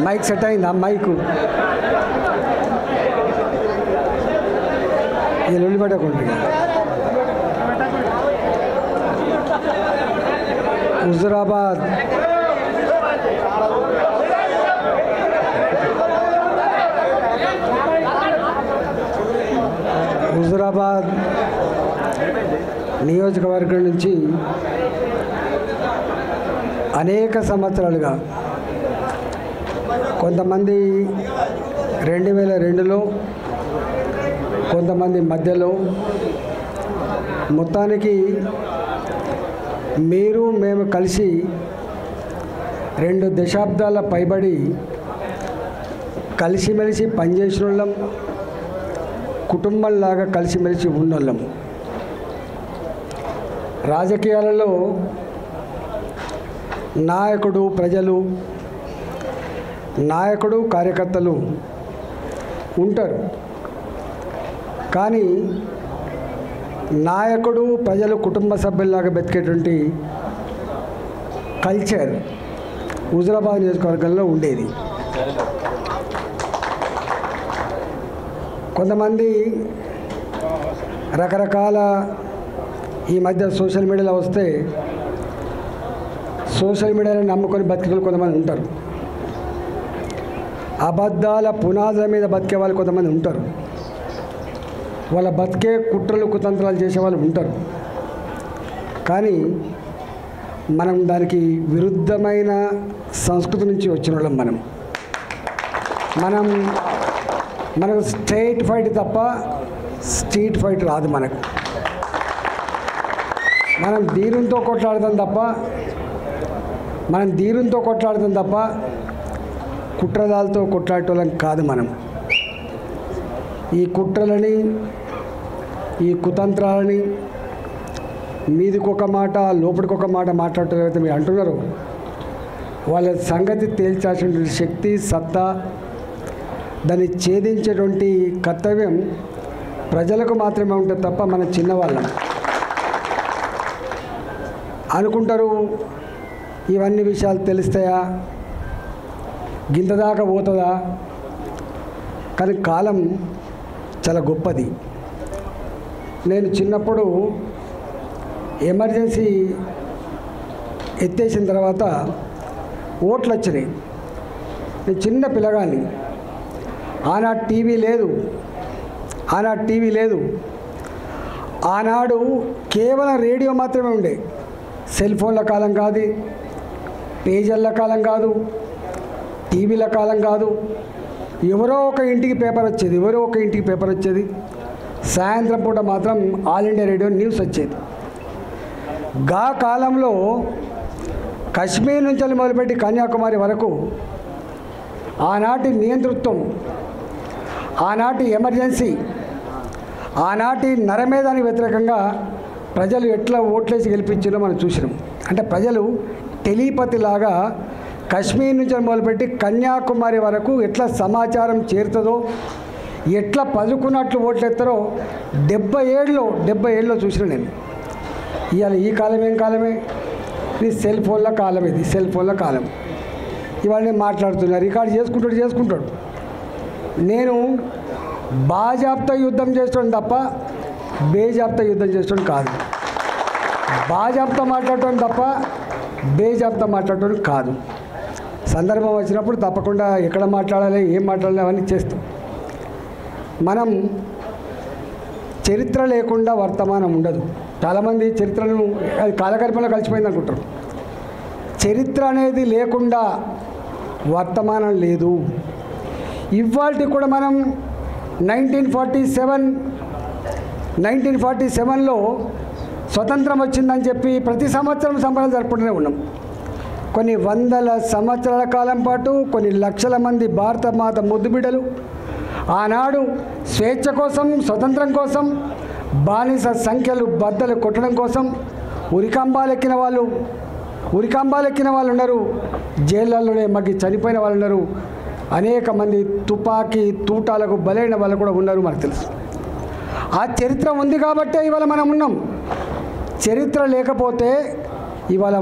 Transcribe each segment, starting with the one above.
Mic set అయిందా? Mic ఈ లొల్లి పెట్టకుండా హుజూరాబాద్ నియోజకవర్గం నుంచి అనేక సంవత్సరాలుగా కొంతమంది 2002లో కొంతమంది మధ్యలో మొత్తానికి మీరు మేము కలిసి 2 దశాబ్దాల పైబడి కలిసిమెలిసి పనిచేసిన వాళ్ళం, కుటుంబంలాగా కలిసిమెలిసి ఉన్నోళ్ళం. రాజకీయాలలో నాయకుడు ప్రజలు, నాయకుడు కార్యకర్తలు ఉంటారు. కానీ నాయకుడు ప్రజలు కుటుంబ సభ్యుల్లాగా బతికేటువంటి కల్చర్ హుజూరాబాద్ నియోజకవర్గంలో ఉండేది. కొంతమంది రకరకాల ఈ మధ్య సోషల్ మీడియాలో వస్తే సోషల్ మీడియాలో నమ్ముకొని బతికే కొంతమంది ఉంటారు. అబద్ధాల పునాదుల మీద బతికే వాళ్ళు కొంతమంది ఉంటారు. వాళ్ళ బతికే కుట్రలు కుతంత్రాలు చేసేవాళ్ళు ఉంటారు. కానీ మనం దానికి విరుద్ధమైన సంస్కృతి నుంచి వచ్చిన వాళ్ళం. మనకు స్ట్రైట్ ఫైట్ తప్ప స్ట్రీట్ ఫైట్ రాదు. మనం ధీరంతో కొట్లాడతాం తప్ప కుట్రదాలతో కొట్లాడటం కాదు. ఈ కుట్రలని, ఈ కుతంత్రాలని మీదికొక మాట లోపలికొక మాట మాట్లాడటం ఏవైతే మీరు అంటున్నారో వాళ్ళ సంగతి తేల్చాల్సినటువంటి శక్తి, సత్తా, దాన్ని ఛేదించేటువంటి కర్తవ్యం ప్రజలకు మాత్రమే ఉంటుంది తప్ప మన చిన్నవాళ్ళం అనుకుంటారు. ఇవన్నీ విషయాలు తెలుస్తాయా, గింతదాకా పోతుందా? కానీ కాలం చాలా గొప్పది. నేను చిన్నప్పుడు ఎమర్జెన్సీ ఎత్తేసిన తర్వాత ఓట్లు వచ్చినాయి. నేను చిన్న పిల్లగాని, ఆనాడు టీవీ లేదు. ఆనాడు కేవలం రేడియో మాత్రమే ఉండే. సెల్ ఫోన్ల కాలం కాదు, పేజర్ల కాలం కాదు, టీవీల కాలం కాదు. ఎవరో ఒక ఇంటికి పేపర్ వచ్చేది. సాయంత్రం పూట మాత్రం ఆల్ ఇండియా రేడియో న్యూస్ వచ్చేది. గా కాలంలో కశ్మీర్ నుంచి మొదలుపెట్టి కన్యాకుమారి వరకు ఆనాటి నియంతృత్వం, ఆనాటి ఎమర్జెన్సీ, ఆనాటి నరమేధానికి వ్యతిరేకంగా ప్రజలు ఎట్లా ఓట్లేసి గెలిపించారో మనం చూసినాం. అంటే ప్రజలు టెలిపతిలాగా కశ్మీర్ నుంచి మొదలుపెట్టి కన్యాకుమారి వరకు ఎట్లా సమాచారం చేరుతుందో, ఎట్లా పదుకున్నట్లు ఓట్లు ఎత్తారో 70 ఏళ్ళలో చూసిన నేను. ఇవాళ ఈ కాలం ఏం కాలమే, ఇది సెల్ ఫోన్ల కాలం. ఇవాళ నేను మాట్లాడుతున్నా, రికార్డు చేసుకుంటాడు. నేను బాజాప్తా యుద్ధం చేస్తాను తప్ప బేజాప్తా యుద్ధం చేస్తాను కాదు. బాజాప్తా మాట్లాడటం తప్ప బేజాప్తా మాట్లాడటం కాదు. సందర్భం వచ్చినప్పుడు తప్పకుండా ఎక్కడ మాట్లాడాలి, ఏం మాట్లాడాలి అవన్నీ చేస్తాం. మనం చరిత్ర లేకుండా వర్తమానం ఉండదు. చాలామంది చరిత్రను అది కాలకల్పనలో కలిసిపోయింది అనుకుంటారు. చరిత్ర అనేది లేకుండా వర్తమానం లేదు. ఇవాళకి కూడా మనం 1947లో స్వతంత్రం వచ్చిందని చెప్పి ప్రతి సంవత్సరం సంబరాలు జరుపుకుంటూనే ఉన్నాం. కొన్ని వందల సంవత్సరాల కాలం పాటు కొన్ని లక్షల మంది భారత మాత ముద్దుబిడ్డలు ఆనాడు స్వేచ్ఛ కోసం, స్వతంత్రం కోసం, బానిస సంఖ్యలు బద్దలు కొట్టడం కోసం ఉరికంబాలెక్కిన వాళ్ళు ఉన్నారు. జైళ్ళలోనే మగ్గి చనిపోయిన వాళ్ళు ఉన్నారు. అనేక మంది తుపాకీ తూటాలకు బలైన వాళ్ళు కూడా ఉన్నారు. మనకు తెలుసు. ఆ చరిత్ర ఉంది కాబట్టే ఇవాళ మనం ఉన్నాం. చరిత్ర లేకపోతే ఇవాళ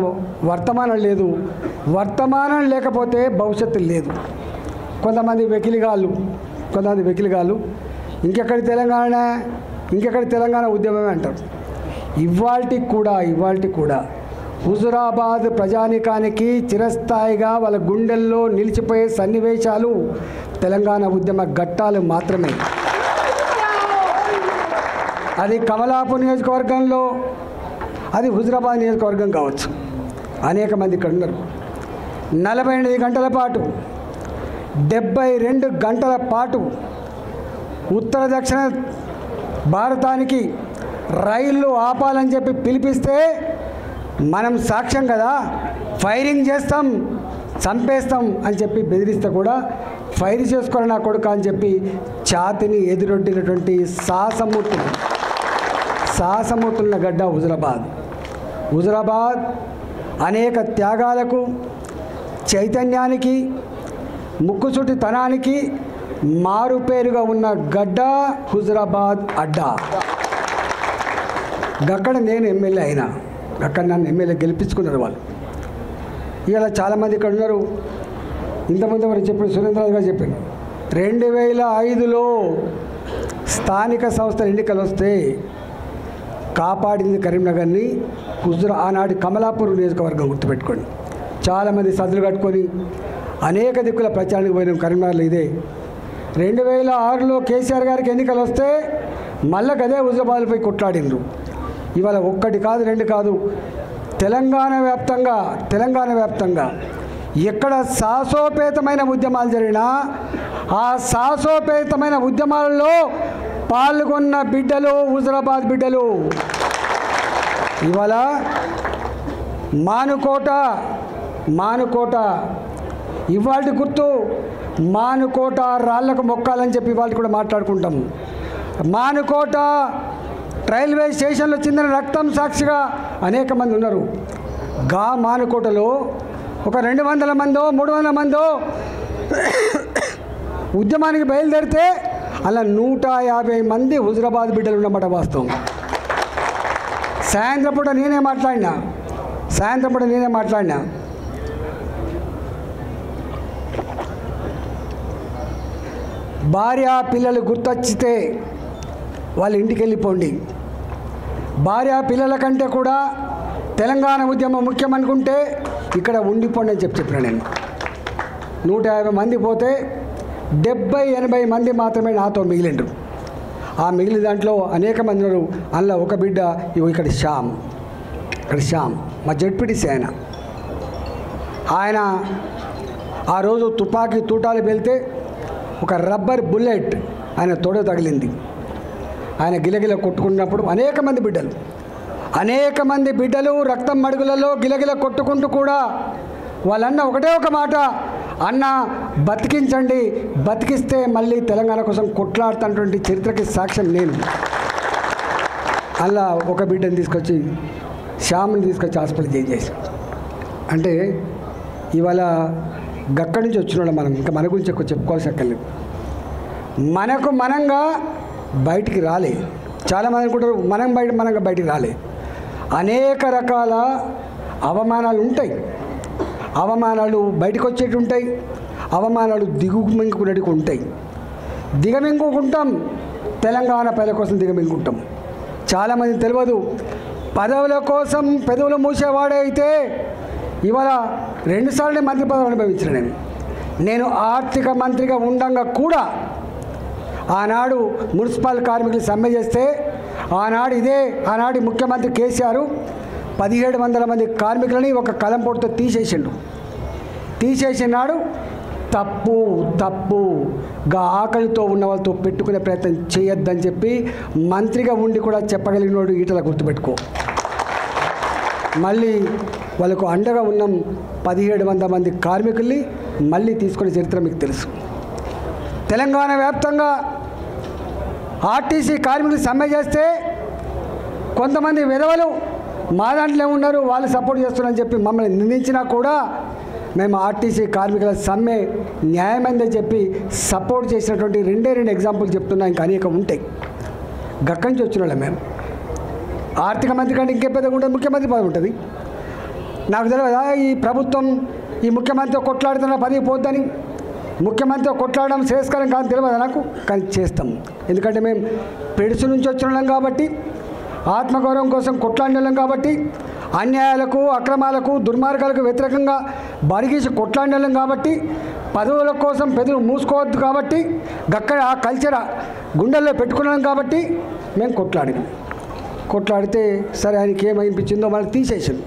వర్తమానం లేదు. వర్తమానం లేకపోతే భవిష్యత్తు లేదు. కొంతమంది వెకిలిగాళ్ళు ఇంకెక్కడి తెలంగాణ ఉద్యమమే అంటారు. ఇవాల్టికి కూడా హుజురాబాద్ ప్రజానికానికి చిరస్థాయిగా వాళ్ళ గుండెల్లో నిలిచిపోయే సన్నివేశాలు తెలంగాణ ఉద్యమ ఘట్టాలు మాత్రమే. అది కమలాపూర్ నియోజకవర్గంలో, అది హుజురాబాద్ నియోజకవర్గం కావచ్చు. అనేక మంది ఇక్కడ ఉన్నారు. 48 గంటల పాటు 72 గంటల పాటు ఉత్తర దక్షిణ భారతానికి రైళ్లు ఆపాలని చెప్పి పిలిపిస్తే మనం సాక్ష్యం కదా, ఫైరింగ్ చేస్తాం, చంపేస్తాం అని చెప్పి బెదిరిస్తే కూడా ఫైర్ చేసుకోవాలి నా కొడుకు అని చెప్పి ఛాతిని ఎదురొడ్డినటువంటి సాహసమూర్తున్న గడ్డ హుజురాబాద్ అనేక త్యాగాలకు, చైతన్యానికి, ముక్కుసూటితనానికి మారుపేరుగా ఉన్న గడ్డ హుజురాబాద్ అడ్డా. అక్కడ నేను ఎమ్మెల్యే అయినా, అక్కడ నన్ను ఎమ్మెల్యే గెలిపించుకున్నారు వాళ్ళు. ఇలా చాలామంది ఇక్కడ ఉన్నారు. ఇంతమంది మరి చెప్పారు, సురేంద్రరాజు గారు చెప్పారు, 2005లో స్థానిక సంస్థల ఎన్నికలు వస్తే కాపాడింది కరీంనగర్ని ఆనాటి కమలాపూర్ నియోజకవర్గం గుర్తుపెట్టుకోండి. చాలామంది సద్దులు కట్టుకొని అనేక దిక్కుల ప్రచారానికి పోయినాం కరీంనగర్లో. ఇదే 2006లో కేసీఆర్ గారికి ఎన్నికలు వస్తే మళ్ళీ అదే హుజురాబాద్పై కొట్లాడిండ్రు. ఇవాళ 1 కాదు 2 కాదు, తెలంగాణ వ్యాప్తంగా ఎక్కడ సాహసోపేతమైన ఉద్యమాలు జరిగినా ఆ సాహసోపేతమైన ఉద్యమాలలో పాల్గొన్న బిడ్డలు హుజురాబాద్ బిడ్డలు. ఇవాళ మానుకోట ఇవాళ గుర్తు, మానుకోట రాళ్లకు మొక్కాలని చెప్పి ఇవాళ కూడా మాట్లాడుకుంటాం. మానుకోట రైల్వే స్టేషన్లో చిందిన రక్తం సాక్షిగా అనేక మంది ఉన్నారు. మానుకోటలో ఒక 200 మందో 300 మందో ఉద్యమానికి బయలుదేరితే అలా 150 మంది హుజురాబాద్ బిడ్డలు ఉన్నమాట వాస్తవం. సాయంత్రం పూట నేనే మాట్లాడినా భార్య పిల్లలు గుర్తొచ్చితే వాళ్ళ ఇంటికి వెళ్ళిపోండి. భార్య పిల్లల కంటే కూడా తెలంగాణ ఉద్యమం ముఖ్యం అనుకుంటే ఇక్కడ ఉండిపోండి అని చెప్పిన నేను. 150 మంది పోతే 70-80 మంది మాత్రమే నాతో మిగిలిండ్రు. ఆ మిగిలిన దాంట్లో అనేక మంది ఉన్నారు. అందులో ఒక బిడ్డ ఇక్కడ శ్యామ్ మా జడ్పీటీసీ ఆయన ఆ రోజు తుపాకీ తూటాలు వెళ్తే ఒక రబ్బర్ బుల్లెట్ ఆయన తోడ తగిలింది. ఆయన గిలగిల కొట్టుకున్నప్పుడు అనేక మంది బిడ్డలు రక్తం మడుగులలో గిలగిల కొట్టుకుంటూ కూడా వాళ్ళన్న ఒకటే ఒక మాట, అన్న బతికించండి, బతికిస్తే మళ్ళీ తెలంగాణ కోసం కొట్లాడుతున్నటువంటి చరిత్రకి సాక్ష్యం నేను. అలా ఒక బిడ్డని తీసుకొచ్చి శ్యామ్ని తీసుకొచ్చి హాస్పిటల్ చేసి అంటే ఇవాళ గక్కడి నుంచి వచ్చినాడు. మనం ఇంకా మన గురించి ఎక్కువ చెప్పుకోవాల్సి అక్కర్లేదు. మనంగా బయటికి రాలే. చాలామంది అనుకుంటారు మనంగా బయటికి రాలే. అనేక రకాల అవమానాలు ఉంటాయి. అవమానాలు బయటకు వచ్చేటి ఉంటాయి, అవమానాలు దిగుమింగుకునేటివి ఉంటాయి. దిగమింగుకుంటాం, తెలంగాణ ప్రజల కోసం దిగమింగుకుంటాం. చాలామంది తెలియదు, పదవుల కోసం పెదవులు మూసేవాడే అయితే ఇవాళ 2 సార్లు మంత్రి పదవి అనుభవించిన నేను ఆర్థిక మంత్రిగా ఉండగా కూడా ఆనాడు మున్సిపల్ కార్మికులు సమ్మె చేస్తే ఆనాటి ముఖ్యమంత్రి కేసీఆర్ 1700 మంది కార్మికులని ఒక కలంపోటుతో తీసేసినాడు. తప్పుగా ఆకలితో ఉన్న వాళ్ళతో పెట్టుకునే ప్రయత్నం చేయొద్దని చెప్పి మంత్రిగా ఉండి కూడా చెప్పగలిగినోడు ఈటల గుర్తుపెట్టుకో. మళ్ళీ వాళ్ళకు అండగా ఉన్న 1700 మంది కార్మికుల్ని మళ్ళీ తీసుకునే చరిత్ర మీకు తెలుసు. తెలంగాణ వ్యాప్తంగా ఆర్టీసీ కార్మికులు సమ్మె చేస్తే కొంతమంది విధవలు మా దాంట్లో ఉన్నారు, వాళ్ళు సపోర్ట్ చేస్తున్నారని చెప్పి మమ్మల్ని నిందించినా కూడా మేము ఆర్టీసీ కార్మికుల సమ్మె న్యాయమైందని చెప్పి సపోర్ట్ చేసినటువంటి 2 ఎగ్జాంపుల్ చెప్తున్నా. ఇంకా అనేక ఉంటాయి. గక్కడి నుంచి వచ్చిన వాళ్ళం మేము. ఆర్థిక మంత్రి కంటే ఇంకే పెద్దగా ఉంటుంది, ముఖ్యమంత్రి పదవి ఉంటుంది. నాకు తెలియదా ఈ ప్రభుత్వం ఈ ముఖ్యమంత్రి కొట్లాడుతున్న పదవి పోద్దని? ముఖ్యమంత్రి కొట్లాడడం శ్రేయస్కరం కాదు తెలియదు నాకు, కానీ చేస్తాం. ఎందుకంటే మేము పెడుసు నుంచి వచ్చిన వాళ్ళం కాబట్టి, ఆత్మగౌరవం కోసం కొట్లాడిన వాళ్ళం కాబట్టి, అన్యాయాలకు అక్రమాలకు దుర్మార్గాలకు వ్యతిరేకంగా బరిగీసి కొట్లాడిన వాళ్ళం కాబట్టి, పదవుల కోసం పెదవులు మూసుకోవద్దు కాబట్టి, గక్కడ ఆ కల్చర్ గుండెల్లో పెట్టుకున్నాం కాబట్టి మేము కొట్లాడితే సరే ఆయనకి ఏమనిపించిందో మళ్ళీ తీసేసాం.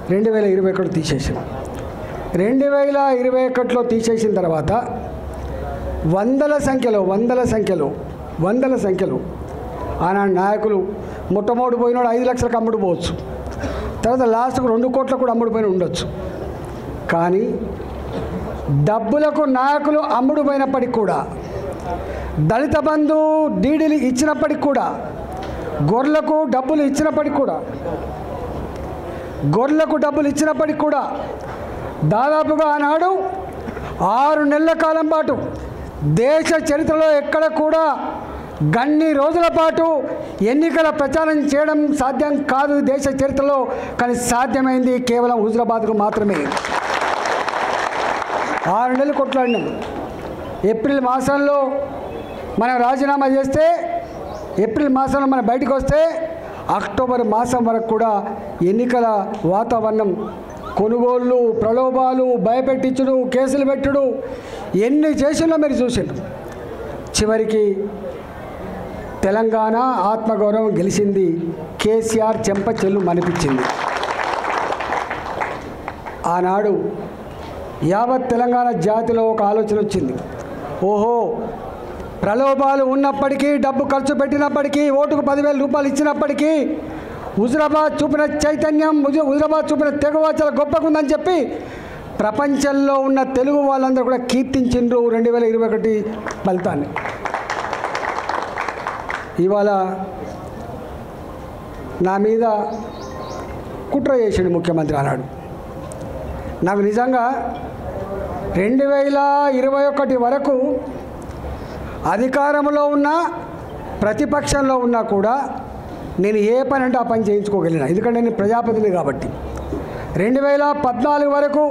2021 తీసేసాం. 2021లో తీసేసిన తర్వాత వందల సంఖ్యలో ఆనాడు నాయకులు మొట్టమొదటి పోయినాడు 5 లక్షలకు అమ్ముడు పోవచ్చు, తర్వాత లాస్ట్కు 2 కోట్లకు కూడా అమ్ముడు పోయిన ఉండొచ్చు. కానీ డబ్బులకు నాయకులు అమ్ముడు పోయినప్పటికి కూడా, దళిత బంధు డీడీలు ఇచ్చినప్పటికి కూడా, గొర్రెలకు డబ్బులు ఇచ్చినప్పటికి కూడా దాదాపుగా ఆనాడు 6 నెలల కాలం పాటు దేశ చరిత్రలో ఎక్కడ కూడా గన్ని రోజుల పాటు ఎన్నికల ప్రచారం చేయడం సాధ్యం కాదు దేశ చరిత్రలో. కానీ సాధ్యమైంది కేవలం హుజురాబాద్కు మాత్రమే. 6 నెలలు కొట్లాడినాం. ఏప్రిల్ మాసంలో మనం రాజీనామా చేస్తే, ఏప్రిల్ మాసంలో మనం బయటకు వస్తే, అక్టోబర్ మాసం వరకు కూడా ఎన్నికల వాతావరణం, కొనుగోళ్ళు, ప్రలోభాలు, భయపెట్టించుడు, కేసులు పెట్టుడు, ఎన్ని చేసినా మీరు చూసిండు. చివరికి తెలంగాణ ఆత్మగౌరవం గెలిచింది. కేసీఆర్ చెంప చెల్లు మనిపించింది. ఆనాడు యావత్ తెలంగాణ జాతిలో ఒక ఆలోచన వచ్చింది. ఓహో, ప్రలోభాలు ఉన్నప్పటికీ, డబ్బు ఖర్చు పెట్టినప్పటికీ, ఓటుకు 10,000 రూపాయలు ఇచ్చినప్పటికీ హుజురాబాద్ చూపిన చైతన్యం, హుజురాబాద్ చూపిన తెగువ చాలా గొప్పగా ఉందని చెప్పి ప్రపంచంలో ఉన్న తెలుగు వాళ్ళందరూ కూడా కీర్తించిండ్రు 2021 ఫలితాన్ని. ఇవాళ నా మీద కుట్ర చేసిండు ముఖ్యమంత్రి ఆనాడు. నాకు నిజంగా 2021 వరకు అధికారంలో ఉన్నా ప్రతిపక్షంలో ఉన్నా కూడా నేను ఏ పని అంటే ఆ పని చేయించుకోగలిగిన. ఎందుకంటే నేను ప్రజాప్రతినిధి కాబట్టి. 2014 వరకు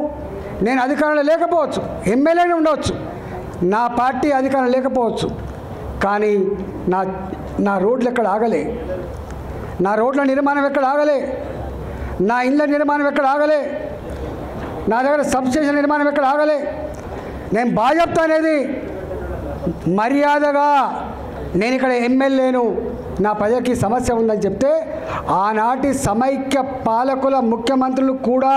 నేను అధికారంలో లేకపోవచ్చు, ఎమ్మెల్యేనే ఉండవచ్చు, నా పార్టీ అధికారం లేకపోవచ్చు, కానీ నా రోడ్లు ఎక్కడ ఆగలే, నా రోడ్ల నిర్మాణం ఎక్కడ ఆగలే, నా ఇళ్ళ నిర్మాణం ఎక్కడ ఆగలే, నా దగ్గర సబ్స్టేషన్ నిర్మాణం ఎక్కడ ఆగలే. నేను బాగా చెప్తా అనేది మర్యాదగా, నేను ఇక్కడ ఎమ్మెల్యేను, నా ప్రజలకి సమస్య ఉందని చెప్తే ఆనాటి సమైక్య పాలకుల ముఖ్యమంత్రులు కూడా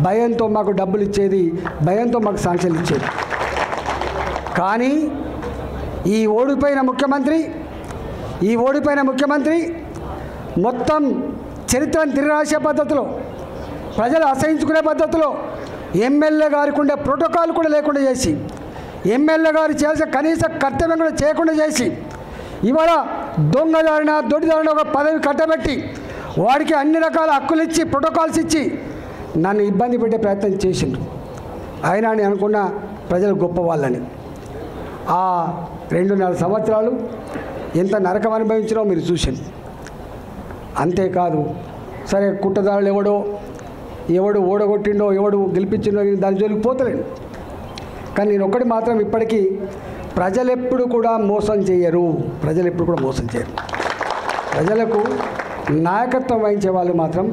భయంతో మాకు డబ్బులు ఇచ్చేది, భయంతో మాకు శాంక్షన్లు ఇచ్చేది. కానీ ఈ ఓడిపోయిన ముఖ్యమంత్రి మొత్తం చరిత్రను తిరగరాసే పద్ధతిలో, ప్రజలు అసహించుకునే పద్ధతిలో, ఎమ్మెల్యే గారికి ఉండే ప్రోటోకాల్ కూడా లేకుండా చేసి, ఎమ్మెల్యే గారు చేసే కనీస కర్తవ్యం కూడా చేయకుండా చేసి, ఇవాళ దొంగదారిన దొడ్డిదారిన ఒక పదవి కట్టబెట్టి వాడికి అన్ని రకాల హక్కులు ఇచ్చి, ప్రోటోకాల్స్ ఇచ్చి నన్ను ఇబ్బంది పెట్టే ప్రయత్నం చేసిండ్రు. అయినా నేను అనుకున్న ప్రజలు గొప్ప వాళ్ళని. ఆ 2.5 సంవత్సరాలు ఎంత నరకం అనుభవించినో మీరు చూసింది. అంతేకాదు, సరే కుట్రదారులు ఎవడు ఓడగొట్టిండో, ఎవడు గెలిపించిండో దాని జోలికి పోతలేను. కానీ నేను ఒక్కటి మాత్రం ఇప్పటికీ, ప్రజలెప్పుడు కూడా మోసం చేయరు. ప్రజలకు నాయకత్వం వహించే వాళ్ళు మాత్రం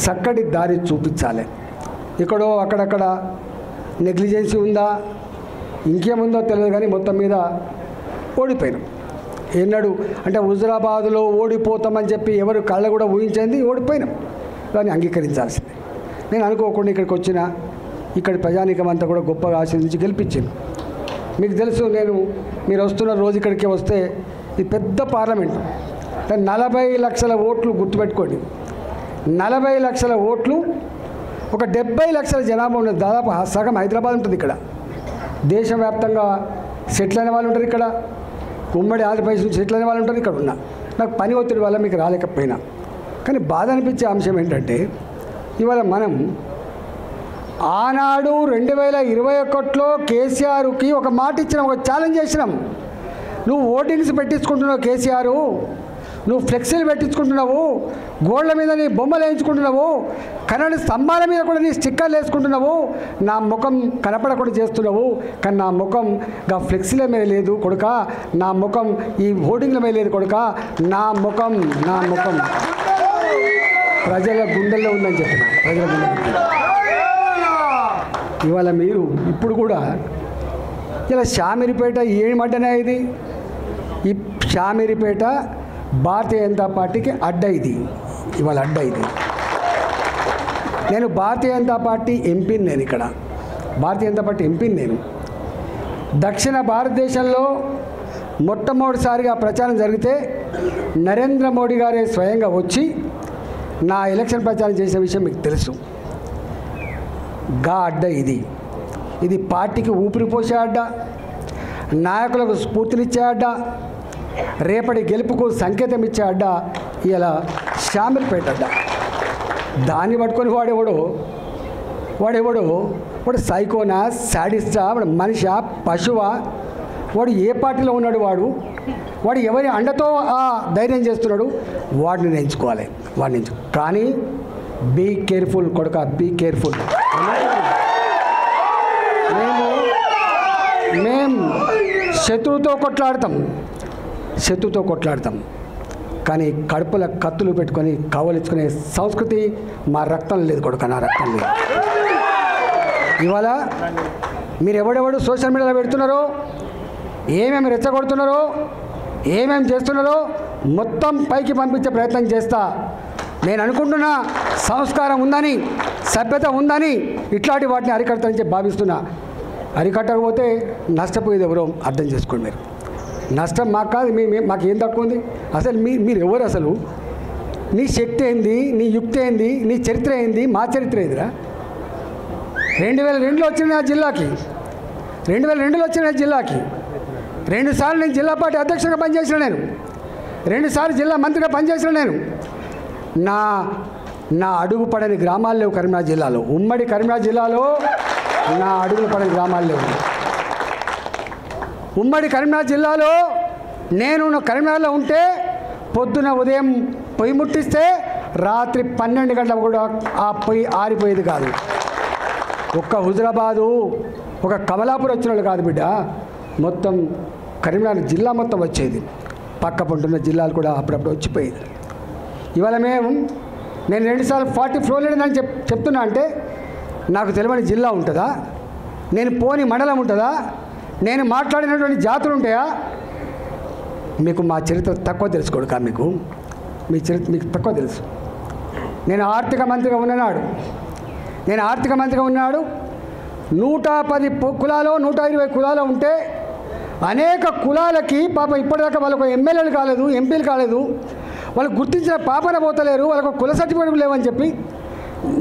చక్కటి దారి చూపించాలి. ఇక్కడో అక్కడక్కడ నెగ్లిజెన్సీ ఉందా, ఇంకేముందో తెలియదు, కానీ మొత్తం మీద ఓడిపోయినాం. ఎన్నడు అంటే హుజురాబాద్లో ఓడిపోతామని చెప్పి ఎవరు కళ్ళ కూడా ఊహించింది, ఓడిపోయినాం. దాన్ని అంగీకరించాల్సిందే. నేను అనుకోకుండా ఇక్కడికి వచ్చిన ఇక్కడి ప్రజానీకం అంతా కూడా గొప్పగా ఆశీర్వదించి గెలిపించాను. మీకు తెలుసు, మీరు వస్తున్న రోజు ఇక్కడికి వస్తే ఇది పెద్ద పార్లమెంట్, 40 లక్షల ఓట్లు గుర్తుపెట్టుకోండి. 40 లక్షల ఓట్లు, ఒక 70 లక్షల జనాభా ఉన్నది. దాదాపు సగం హైదరాబాద్ ఉంటుంది ఇక్కడ. దేశవ్యాప్తంగా సెటిల్ అయిన వాళ్ళు ఉంటారు ఇక్కడ, ఉమ్మడి ఆంధ్రప్రదేశ్ నుంచి సెటిల్ అయిన వాళ్ళు ఉంటారు ఇక్కడ. నాకు పని ఒత్తిడి వల్ల మీకు రాలేకపోయినా, కానీ బాధ అనిపించే అంశం ఏంటంటే, ఇవాళ మనం ఆనాడు 2021లో కేసీఆర్కి ఒక మాట ఇచ్చినాం, ఒక ఛాలెంజ్ చేసినాం. నువ్వు ఓటింగ్స్ పెట్టించుకుంటున్నావు కేసీఆర్, నువ్వు ఫ్లెక్సీలు పెట్టించుకుంటున్నావు, గోడల మీద నీ బొమ్మలు వేయించుకుంటున్నావు, కరెంటు స్తంభాల మీద కూడా నీ స్టిక్కర్లు వేసుకుంటున్నావు, నా ముఖం కనపడకుండా చేస్తున్నావు. కానీ నా ముఖం గా ఫ్లెక్సీల మీద లేదు కొడుక, నా ముఖం ఈ హోర్డింగ్ల మీద లేదు కొడుక, నా ముఖం ప్రజల గుండెల్లో ఉందని చెప్పిన. ప్రజల గుండెల్లో ఇవాళ మీరు ఇప్పుడు కూడా ఇలా షామీర్పేట ఏమడ్డనే ఇది? ఈ షామీర్పేట భారతీయ జనతా పార్టీకి అడ్డ, ఇది ఇవాళ అడ్డ. ఇది నేను భారతీయ జనతా పార్టీ ఎంపీని, నేను ఇక్కడ భారతీయ జనతా పార్టీ ఎంపీని. నేను దక్షిణ భారతదేశంలో మొట్టమొదటిసారిగా ప్రచారం జరిగితే నరేంద్ర మోడీ గారే స్వయంగా వచ్చి నా ఎలక్షన్ ప్రచారం చేసే విషయం మీకు తెలుసు. గా అడ్డ ఇది పార్టీకి ఊపిరి పోసే అడ్డ, నాయకులకు స్ఫూర్తినిచ్చే అడ్డ, రేపటి గెలుపుకు సంకేతం ఇచ్చే అడ్డ ఇలా షామీర్పేట అడ్డ. దాన్ని పట్టుకొని వాడు సైకోనా, శాడిస్టా, వాడు మనిషా, పశువా, వాడు ఏ పార్టీలో ఉన్నాడు, వాడు ఎవరి అండతో ఆ ధైర్యం చేస్తున్నాడు, వాడిని ఎంచుకోవాలి. కానీ బీ కేర్ఫుల్ కొడుక, బీ కేర్ఫుల్. మేము శత్రువుతో కొట్లాడతాం, కానీ కడుపుల కత్తులు పెట్టుకొని కావలించుకునే సంస్కృతి మా రక్తం లేదు కొడుక, నా రక్తం లేదు. ఇవాళ మీరు ఎవడెవడు సోషల్ మీడియాలో పెడుతున్నారో, ఏమేమి రెచ్చగొడుతున్నారో, ఏమేమి చేస్తున్నారో మొత్తం పైకి పంపించే ప్రయత్నం చేస్తా. నేను అనుకుంటున్నా సంస్కారం ఉందని, సభ్యత ఉందని ఇట్లాంటి వాటిని అరికడతానని చెప్పి భావిస్తున్నా. అరికట్టకపోతే నష్టపోయేది ఎవరో అర్థం చేసుకోండి. మీరు నష్టం మాకు కాదు, మాకేం తక్కువ ఉంది? అసలు మీరు ఎవరు? అసలు నీ శక్తి ఏంది, నీ యుక్తి ఏంది, నీ చరిత్ర ఏంది, మా చరిత్ర ఏందిరా? 2002లో వచ్చిన నా జిల్లాకి, 2002లో వచ్చిన జిల్లాకి 2 సార్లు నేను జిల్లా పార్టీ అధ్యక్షుడిగా పనిచేసిన, నేను 2 సార్లు జిల్లా మంత్రిగా పనిచేసిన. నేను నా అడుగు పడని గ్రామాలు లేవు కరీంనగర్ జిల్లాలో. ఉమ్మడి కరీంనగర్ జిల్లాలో నా అడుగులు పడని గ్రామాలు లేవు. ఉమ్మడి కరీంనగర్ జిల్లాలో నేను కరీంనగర్లో ఉంటే పొద్దున ఉదయం పొయ్యి ముట్టిస్తే రాత్రి 12 గంటలకు కూడా ఆ పొయ్యి ఆరిపోయేది కాదు. ఒక్క హుజరాబాదు, ఒక కమలాపూర్ వచ్చిన వాళ్ళు కాదు బిడ్డ, మొత్తం కరీంనగర్ జిల్లా మొత్తం వచ్చేది. పక్క పంటున్న జిల్లాలు కూడా అప్పుడప్పుడు వచ్చిపోయేది. ఇవాళ నేను 2 సార్లు 40 ఫ్లోర్ లేదని చెప్తున్నా అంటే నాకు తెలియని జిల్లా ఉంటుందా? నేను పోని మండలం ఉంటుందా? నేను మాట్లాడినటువంటి జాతులు ఉంటాయా? మీకు మా చరిత్ర తక్కువ తెలుసుకోడుకా, మీ చరిత్ర మీకు తక్కువ తెలుసు. నేను ఆర్థిక మంత్రిగా ఉన్నాడు 110 కులాలు 120 కులాలు ఉంటే అనేక కులాలకి పాపం ఇప్పటిదాకా వాళ్ళకు ఎమ్మెల్యేలు కాలేదు, ఎంపీలు కాలేదు, వాళ్ళు గుర్తించిన పాపన పోతలేరు, వాళ్ళకు కుల సర్టిఫికేట్ లేవని చెప్పి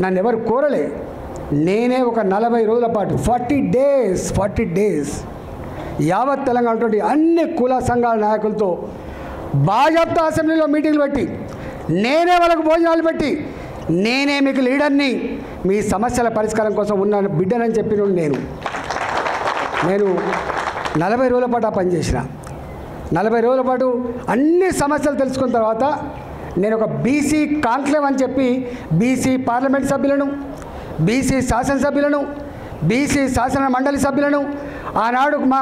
నన్ను ఎవరు కోరలే. నేనే ఒక 40 రోజుల పాటు 40 డేస్ యావత్ తెలంగాణ అన్ని కుల సంఘాల నాయకులతో భాజపా అసెంబ్లీలో మీటింగ్లు పెట్టి, నేనే వాళ్ళకు భోజనాలు పెట్టి, నేనే మీకు లీడర్ని, మీ సమస్యల పరిష్కారం కోసం ఉన్న బిడ్డనని చెప్పిన నేను 40 రోజుల పాటు ఆ పనిచేసిన. 40 రోజుల పాటు అన్ని సమస్యలు తెలుసుకున్న తర్వాత నేను ఒక బీసీ కాంక్లేవ్ అని చెప్పి బీసీ పార్లమెంట్ సభ్యులను, బీసీ శాసనసభ్యులను, బీసీ శాసన మండలి సభ్యులను, ఆనాడు మా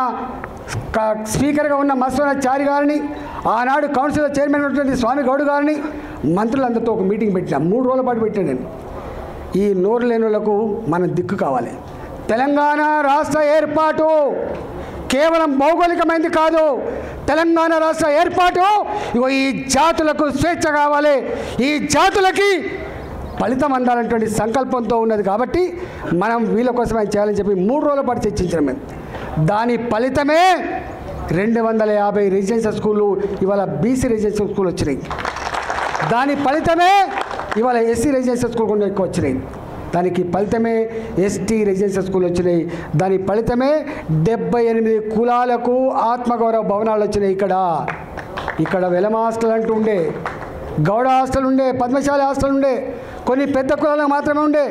స్పీకర్గా ఉన్న మత్స్వనాచారి గారిని, ఆనాడు కౌన్సిల్ చైర్మన్ ఉన్నటువంటి స్వామి గౌడ్ గారిని, మంత్రులందరితో ఒక మీటింగ్ పెట్టిన. 3 రోజుల పాటు పెట్టాను నేను. ఈ నోరు లేని వాళ్ళకు మనం దిక్కు కావాలి. తెలంగాణ రాష్ట్ర ఏర్పాటు కేవలం భౌగోళికమైనది కాదు. తెలంగాణ రాష్ట్ర ఏర్పాటు ఈ జాతులకు స్వేచ్ఛ కావాలి, ఈ జాతులకి ఫలితం అందాలనేటువంటి సంకల్పంతో ఉన్నది. కాబట్టి మనం వీళ్ళ కోసమే చేయాలని చెప్పి 3 రోజుల పాటు చర్చించాం మేము. దాని ఫలితమే 250 రెసిడెన్షియల్ స్కూళ్ళు ఇవాళ బీసీ రెసిడెన్షియల్ స్కూల్ వచ్చినాయి. దాని ఫలితమే ఇవాళ ఎస్సీ రెసిడెన్షియల్ స్కూల్ కూడా ఎక్కువ వచ్చినాయి. దానికి ఫలితమే ఎస్టీ రెసిడెన్షియల్ స్కూల్ వచ్చినాయి. దాని ఫలితమే 78 కులాలకు ఆత్మగౌరవ భవనాలు వచ్చినాయి. ఇక్కడ వెలమ హాస్టల్ అంటూ ఉండే, గౌడ హాస్టల్ ఉండే, పద్మశాలి హాస్టల్ ఉండే, కొన్ని పెద్ద కులాలకు మాత్రమే ఉండే.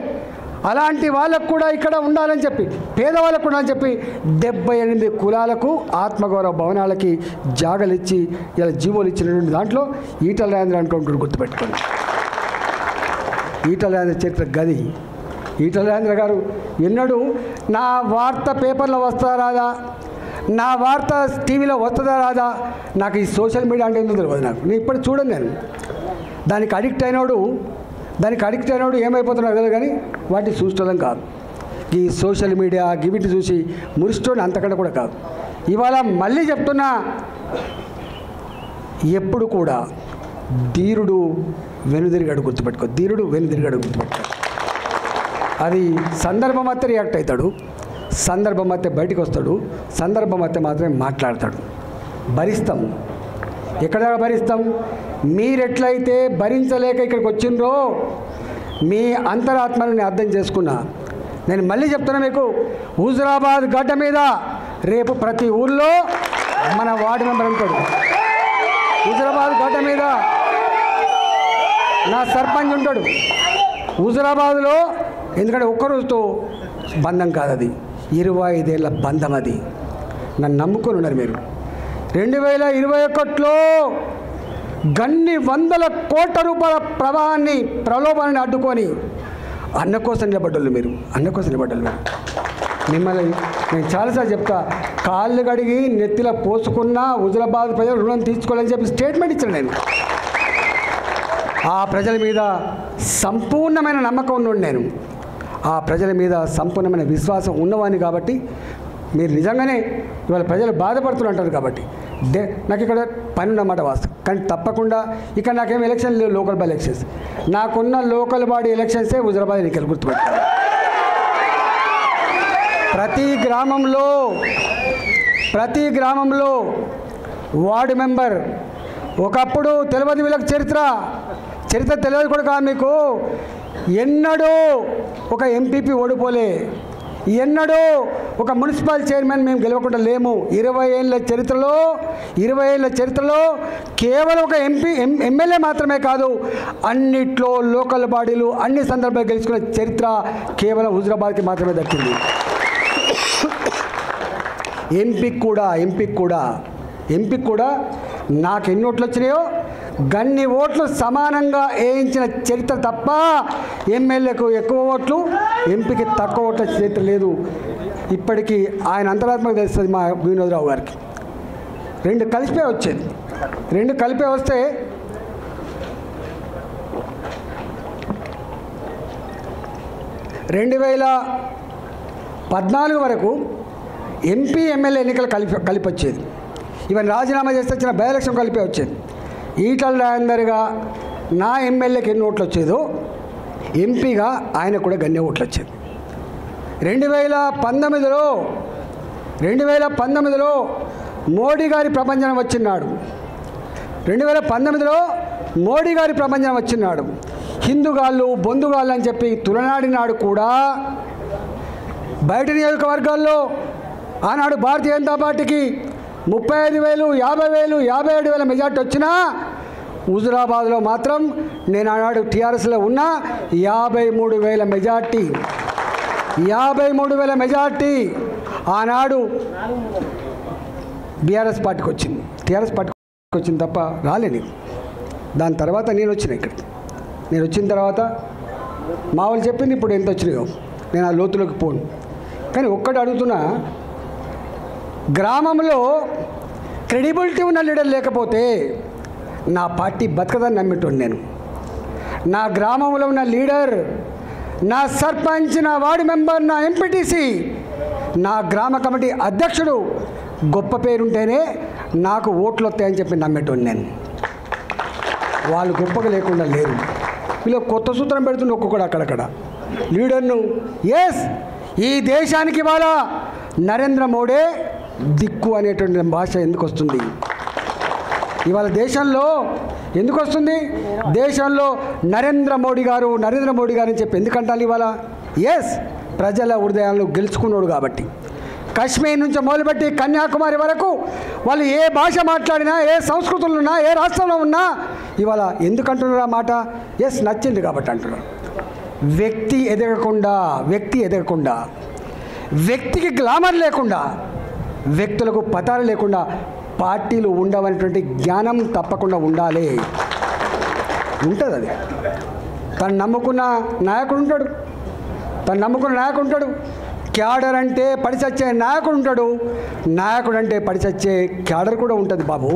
అలాంటి వాళ్ళకు కూడా ఇక్కడ ఉండాలని చెప్పి, పేదవాళ్ళకు ఉండాలని చెప్పి 78 కులాలకు ఆత్మగౌరవ భవనాలకి జాగలు ఇచ్చి ఇలా జీవోలు ఇచ్చినటువంటి దాంట్లో ఈటల రాజేంద్ర అనుకుంటూ గుర్తుపెట్టుకోండి. ఈటల రాజేంద్ర చరిత్ర గది. ఈటల రాజేంద్ర గారు ఎన్నడూ నా వార్త పేపర్లో వస్తుందా రాదా, నా వార్త టీవీలో వస్తుందా రాదా, నాకు ఈ సోషల్ మీడియా అంటే ఏందో తెలియదు. నేను ఇప్పుడు చూడండి, నేను దానికి అడిక్ట్ అయినోడు ఏమైపోతున్నాడు కదా, కానీ వాటిని చూసుకోవడం కాదు. ఈ సోషల్ మీడియా గివిటి చూసి మురిస్తోని అంతకంటే కూడా కాదు. ఇవాళ మళ్ళీ చెప్తున్నా, ఎప్పుడు కూడా ధీరుడు వెనుదిరిగాడు గుర్తుపెట్టుకో. ధీరుడు వెనుదిరిగాడు గుర్తుపెట్టుకో. అది సందర్భం అయితే రియాక్ట్ అవుతాడు, సందర్భం అయితే బయటికి వస్తాడు, సందర్భం అయితే మాత్రమే మాట్లాడతాడు. భరిస్తాం. ఎక్కడ భరిస్తాం? మీరెట్లయితే భరించలేక ఇక్కడికి వచ్చిండ్రో మీ అంతరాత్మను నేను అర్థం చేసుకున్నా. నేను మళ్ళీ చెప్తున్నా మీకు, హుజురాబాద్ గడ్డ మీద రేపు ప్రతి ఊళ్ళో మన వార్డు మెంబర్ ఉంటాడు. హుజురాబాద్ గడ్డ మీద నా సర్పంచ్ ఉంటాడు హుజురాబాద్లో. ఎందుకంటే ఒక్కరోజుతో బంధం కాదు, అది 25 ఏళ్ళ బంధం. అది నన్ను నమ్ముకొని ఉన్నారు మీరు. 2021లో గన్ని వందల కోట్ల రూపాయల ప్రలోభాన్ని అడ్డుకొని అన్న కోసం నిలబడ్డోళ్ళు మీరు. మిమ్మల్ని నేను చాలాసార్లు చెప్తా, కాళ్ళు కడిగి నెత్తిలో పోసుకున్న హుజురాబాద్ ప్రజలు రుణం తీసుకోవాలని చెప్పి స్టేట్మెంట్ ఇచ్చాను నేను. ఆ ప్రజల మీద సంపూర్ణమైన నమ్మకం ఉన్నోడు నేను. ఆ ప్రజల మీద సంపూర్ణమైన విశ్వాసం ఉన్నవాడిని కాబట్టి మీరు నిజంగానే ఇవాళ ప్రజలు బాధపడుతుంటారు కాబట్టి నాకు ఇక్కడ పని ఉన్నమాట వాస్తవం. కానీ తప్పకుండా ఇక్కడ నాకేం ఎలక్షన్ లేవు, లోకల్ బాడీ ఎలక్షన్స్. నాకున్న లోకల్ బాడీ ఎలక్షన్సే హుజురాబాద్ ఎన్నికలు గుర్తుపెట్టాను. ప్రతి గ్రామంలో వార్డు మెంబర్. ఒకప్పుడు తెలియదు వీళ్ళకి చరిత్ర తెలియదు కూడా కాదు మీకు. ఎన్నడూ ఒక ఎంపీపీ ఓడిపోలే, ఎన్నడూ ఒక మున్సిపల్ చైర్మన్ మేము గెలవకుండా లేము. 20 ఏళ్ళ చరిత్రలో కేవలం ఒక ఎమ్మెల్యే మాత్రమే కాదు, అన్నిట్లో లోకల్ బాడీలు అన్ని సందర్భాలు గెలుచుకునే చరిత్ర కేవలం హుజురాబాద్కి మాత్రమే దక్కింది. ఎంపీకి కూడా నాకు ఎన్ని ఓట్లు వచ్చినాయో గన్ని ఓట్లు సమానంగా వేయించిన చరిత్ర తప్ప ఎమ్మెల్యేకు ఎక్కువ ఓట్లు, ఎంపీకి తక్కువ ఓట్ల చరిత్ర లేదు. ఇప్పటికీ ఆయన అంతరాత్మకు తెలుస్తుంది మా వినోదరావు గారికి. 2 కలిపే వచ్చేది. 2 కలిపే వస్తే (2014) వరకు ఎంపీ ఎమ్మెల్యే ఎన్నికలు కలిపి వచ్చేది. ఈవెన్ రాజీనామా చేస్తే వచ్చిన బై ఎలక్షన్ కలిపే వచ్చేది. ఈటల రాజేందర్గా నా ఎమ్మెల్యేకి ఎన్ని ఓట్లు వచ్చేదో ఎంపీగా ఆయన కూడా గన్నే ఓట్లు వచ్చేది. 2019లో మోడీ గారి ప్రపంచం వచ్చినాడు. 2019లో మోడీ గారి ప్రపంచం వచ్చినాడు. హిందూగాళ్ళు బొందుగాళ్ళు అని చెప్పి తులనాడినాడు కూడా. బయట నియోజకవర్గాల్లో ఆనాడు భారతీయ జనతా పార్టీకి 35,000, 50,000, 57,000 మెజార్టీ వచ్చినా హుజురాబాద్లో మాత్రం నేను ఆనాడు టీఆర్ఎస్లో ఉన్న 53,000 మెజార్టీ. 53,000 మెజార్టీ ఆనాడు బీఆర్ఎస్ పార్టీకి వచ్చింది, టీఆర్ఎస్ పార్టీకి వచ్చింది తప్ప రాలేని. దాని తర్వాత నేను వచ్చిన ఇక్కడికి. నేను వచ్చిన తర్వాత మా వాళ్ళు చెప్పింది ఇప్పుడు ఎంత వచ్చినాయో నేను ఆ లోతులోకి పోను. కానీ ఒక్కటి అడుగుతున్నా, గ్రామంలో క్రెడిబిలిటీ ఉన్న లీడర్ లేకపోతే నా పార్టీ బతకదని నమ్మేటోడు నేను. నా గ్రామంలో ఉన్న లీడర్, నా సర్పంచ్, నా వార్డు మెంబర్, నా ఎంపీటీసీ, నా గ్రామ కమిటీ అధ్యక్షుడు గొప్ప పేరుంటేనే నాకు ఓట్లు వస్తాయని చెప్పి నమ్మేటోడు నేను. వాళ్ళు గొప్పగా లేకుండా లేరు. వీళ్ళు కొత్త సూత్రం పెడుతున్న ఒక్కొక్కడు అక్కడక్కడ లీడర్ను. ఎస్, ఈ దేశానికి ఇవాళ నరేంద్ర మోడీ దిక్కు అనేటువంటి భాష ఎందుకు వస్తుంది ఇవాళ దేశంలో? ఎందుకు వస్తుంది దేశంలో? నరేంద్ర మోడీ గారు అని చెప్పి ఎందుకంటారు ఇవాళ? ఎస్, ప్రజల హృదయాలను గెలుచుకున్నాడు కాబట్టి. కాశ్మీర్ నుంచి మొదలుపెట్టి కన్యాకుమారి వరకు వాళ్ళు ఏ భాష మాట్లాడినా, ఏ సంస్కృతులు ఉన్నా, ఏ రాష్ట్రంలో ఉన్నా ఇవాళ ఎందుకంటున్నారు ఆ మాట? ఎస్, నచ్చింది కాబట్టి అంటున్నారు. వ్యక్తి ఎదగకుండా వ్యక్తికి గ్లామర్ లేకుండా, వ్యక్తులకు పతాలు లేకుండా పార్టీలు ఉండవనేటువంటి జ్ఞానం తప్పకుండా ఉండాలి. ఉంటుంది అది. తను నమ్ముకున్న నాయకుడు ఉంటాడు, క్యాడర్ అంటే పడిచచ్చే నాయకుడు ఉంటాడు, నాయకుడు అంటే పడిచచ్చే క్యాడర్ కూడా ఉంటుంది. బాబు,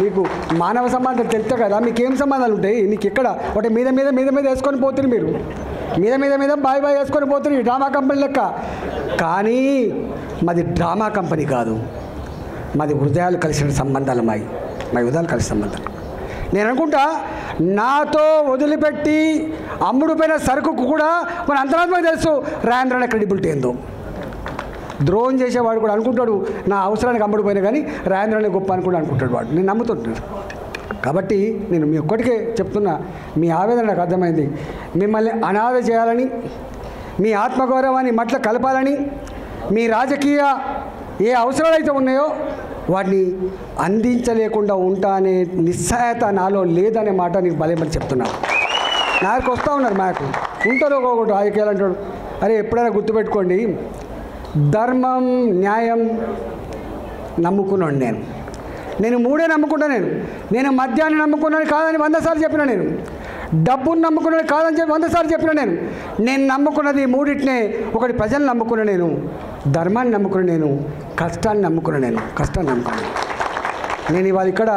మీకు మానవ సంబంధాలు తెలిస్తే కదా, మీకేం సంబంధాలు ఉంటాయి? నీకు ఎక్కడ ఒకటి మీద వేసుకొని పోతుంది, మీరు మీద బాయ్ వేసుకొని పోతుంది, డ్రామా కంపెనీ లెక్క. కానీ మాది డ్రామా కంపెనీ కాదు, మాది హృదయాలు కలిసిన సంబంధాలు, మా హృదయాలు కలిసిన సంబంధాలు. నేను అనుకుంటా, నాతో వదిలిపెట్టి అమ్ముడుపోయిన సరుకుకు కూడా మన అంతరాత్మకు తెలుసు రాజేంద్ర క్రెడిబిలిటీ ఏందో. ద్రోహం చేసేవాడు కూడా అనుకుంటాడు నా అవసరానికి అమ్ముడుపోయినా కానీ రాజేంద్రనే గొప్ప అని కూడా అనుకుంటాడు వాడు. నేను నమ్ముతుంటాను. కాబట్టి నేను మీ ఒక్కటికే చెప్తున్నా, మీ ఆవేదన నాకు అర్థమైంది. మిమ్మల్ని అనాథ చేయాలని, మీ ఆత్మగౌరవాన్ని మట్ల కలపాలని, మీ రాజకీయ ఏ అవసరాలు అయితే ఉన్నాయో వాటిని అందించలేకుండా ఉంటా అనే నిస్సహాయత నాలో లేదనే మాట నేను భలేమని చెప్తున్నాను. నాకు వస్తూ ఉన్నారు, మాకు ఉంటారు ఒకటి రాజకీయాలు అంటాడు. అరే, ఎప్పుడైనా గుర్తుపెట్టుకోండి, ధర్మం న్యాయం నమ్ముకున్నాను నేను మూడే నమ్ముకుంటా. నేను మద్యాన్ని నమ్ముకున్నాను కాదని 100 సార్లు చెప్పిన, నేను డబ్బును నమ్ముకున్నది కాదని చెప్పి 100 సార్లు చెప్పిన. నేను నమ్ముకున్నది మూడింటినే. ఒకటి ప్రజలు నమ్ముకున్న, నేను ధర్మాన్ని నమ్ముకున్న, నేను కష్టాన్ని నమ్ముకున్న. నేను ఇవాళ ఇక్కడ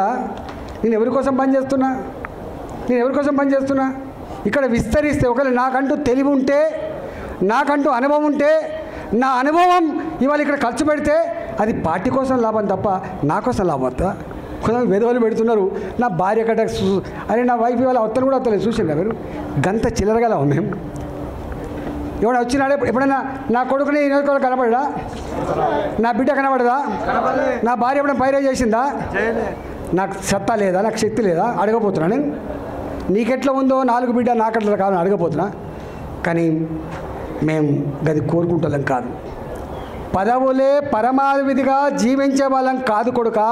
నేను ఎవరి కోసం పనిచేస్తున్నా? ఇక్కడ విస్తరిస్తే ఒకవేళ నాకంటూ తెలివి ఉంటే, నాకంటూ అనుభవం ఉంటే, నా అనుభవం ఇవాళ ఇక్కడ ఖర్చు పెడితే అది పార్టీ కోసం లాభం తప్ప నా కోసం లాభం అవుతా? కొంచెం వెధవలు పెడుతున్నారు. నా భార్య కట్ట అరే, నా వైఫ్ ఇవాళ అవతలు కూడా అవుతలేదు. చూసిందా మీరు? గంత చిల్లరగా మేము ఎవడ వచ్చినాడే ఎప్పుడైనా నా కొడుకుని కనపడదా? నా బిడ్డ కనపడదా? నా భార్య ఎప్పుడైనా పైరే చేసిందా? నాకు సత్తా లేదా? నాకు శక్తి లేదా? అడగపోతున్నా నేను. నీకెట్లా ఉందో 4 బిడ్డ నాకట్లా కాదని అడగపోతున్నా. కానీ మేము గది కోరుకుంటాం కాదు. పదవులే పరమావధిగా జీవించే వాళ్ళం కాదు కొడుకా.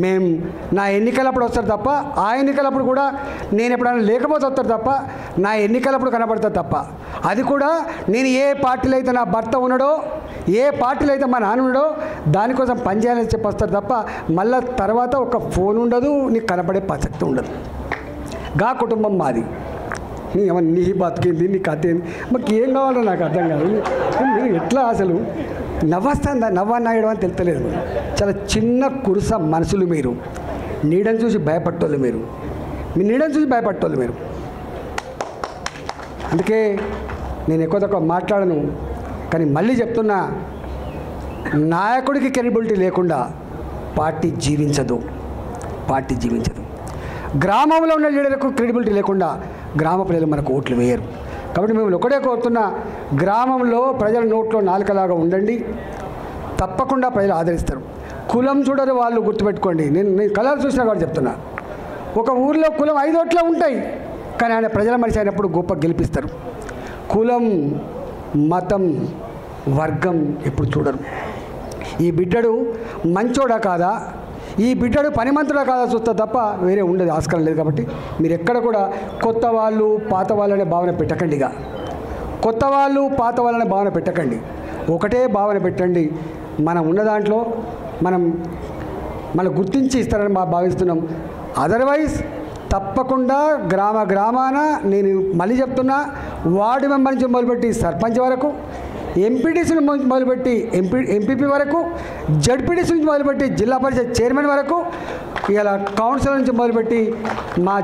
మేము నా ఎన్నికలప్పుడు వస్తారు తప్ప, ఆ ఎన్నికలప్పుడు కూడా నేను ఎప్పుడైనా లేకపోతే వస్తారు తప్ప, నా ఎన్నికలప్పుడు కనపడతారు తప్ప, అది కూడా నేను ఏ పార్టీలో అయితే నా భర్త ఉన్నాడో, ఏ పార్టీలో అయితే మా నాన్న ఉన్నాడో దానికోసం పనిచేయాలని చెప్పి వస్తారు తప్ప, మళ్ళీ తర్వాత ఒక ఫోన్ ఉండదు, నీకు కనపడే ప్రసక్తి ఉండదు. గా కుటుంబం మాది. నీ బతికింది, నీ కథ ఏంది, మాకు ఏం కావాలో నాకు అర్థం కాదు. మీరు ఎట్లా అసలు నవ్వస్తుందా? నవ్వన్నాయడం అని తెలుస్తలేదు. చాలా చిన్న కురుస మనసులు మీరు. నీడని చూసి భయపట్టోళ్ళు మీరు. అందుకే నేను ఎక్కువ తక్కువ మాట్లాడను. కానీ మళ్ళీ చెప్తున్నా, నాయకుడికి క్రెడిబిలిటీ లేకుండా పార్టీ జీవించదు. గ్రామంలో ఉన్న లీడర్కు క్రెడిబిలిటీ లేకుండా గ్రామ ప్రజలు మనకు ఓట్లు వేయరు. కాబట్టి మేము ఒకటే కోరుతున్నా, గ్రామంలో ప్రజల నోట్లో నాలుకలాగా ఉండండి. తప్పకుండా ప్రజలు ఆదరిస్తారు. కులం చూడరు వాళ్ళు, గుర్తుపెట్టుకోండి. నేను కలర్ చూసినా కూడా చెప్తున్నా. ఒక ఊరిలో కులం 5 ఓట్లే ఉంటాయి, కానీ ఆయన ప్రజల మనిషి అయినప్పుడు గొప్ప గెలిపిస్తారు. కులం, మతం, వర్గం ఎప్పుడు చూడరు. ఈ బిడ్డడు మంచోడా కాదా, ఈ బిడ్డడు పనిమంతుడా కాదా చూస్తా తప్ప వేరే ఉండదు, ఆస్కారం లేదు. కాబట్టి మీరు ఎక్కడ కూడా కొత్త వాళ్ళు పాత వాళ్ళనే భావన పెట్టకండి. ఒకటే భావన పెట్టండి. మనం ఉన్న దాంట్లో మనం గుర్తించి ఇస్తారని భావిస్తున్నాం. అదర్వైజ్ తప్పకుండా గ్రామాన నేను మళ్ళీ చెప్తున్నా, వార్డు మెంబర్ నుంచి మొదలుపెట్టి సర్పంచ్ వరకు, ఎంపీటీసీ నుంచి మొదలుపెట్టి ఎంపీపీ వరకు, జడ్పీటీసీ నుంచి మొదలుపెట్టి జిల్లా పరిషత్ చైర్మన్ వరకు, ఇలా కౌన్సిలర్ నుంచి మొదలుపెట్టి మా